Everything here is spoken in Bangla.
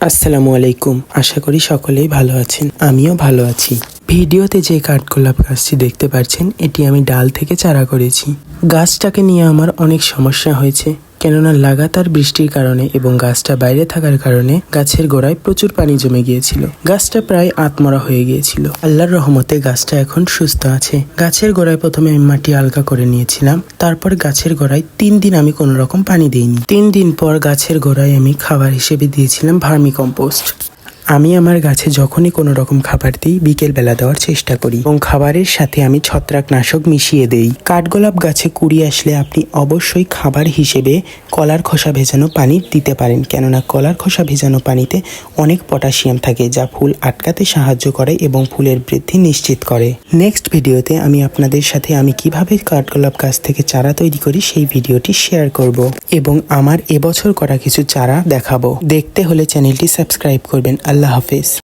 আসসালামু আলাইকুম। আশা করি সকলেই ভালো আছেন, আমিও ভালো আছি। ভিডিওতে যে কাঠগোলাপ গাছটি দেখতে পাচ্ছেন, এটি আমি ডাল থেকে চারা করেছি। গাছটাকে নিয়ে আমার অনেক সমস্যা হয়েছে, কেননা লাগাতার বৃষ্টির কারণে এবং গাছটা বাইরে থাকার কারণে গাছের গোড়ায় প্রচুর পানি জমে গিয়েছিল। গাছটা প্রায় আত্মরা হয়ে গিয়েছিল। আল্লাহর রহমতে গাছটা এখন সুস্থ আছে। গাছের গোড়ায় প্রথমে আমি মাটি আলগা করে নিয়েছিলাম, তারপর গাছের গোড়ায় 3 দিন আমি কোনো রকম পানি দিইনি। 3 দিন পর গাছের গোড়ায় আমি খাবার হিসেবে দিয়েছিলাম ভার্মি কম্পোস্ট। আমি আমার গাছে যখনই কোনো রকম খাবার দিই, বিকেল বেলা দেওয়ার চেষ্টা করি এবং খাবারের সাথে আমি ছত্রাকনাশক মিশিয়ে দেই। কাঠগোলাপ গাছে কুড়ি আসলে আপনি অবশ্যই খাবার হিসেবে কলার খোসা ভেজানো পানি দিতে পারেন, কেননা কলার খোসা ভেজানো পানিতে অনেক পটাশিয়াম থাকে, যা ফুল আটকাতে সাহায্য করে এবং ফুলের বৃদ্ধি নিশ্চিত করে। নেক্সট ভিডিওতে আমি আপনাদের সাথে আমি কিভাবে কাঠগোলাপ গাছ থেকে চারা তৈরি করি সেই ভিডিওটি শেয়ার করব এবং আমার এবছর করা কিছু চারা দেখাবো। দেখতে হলে চ্যানেলটি সাবস্ক্রাইব করবেন। আল্লাহ হাফেজ।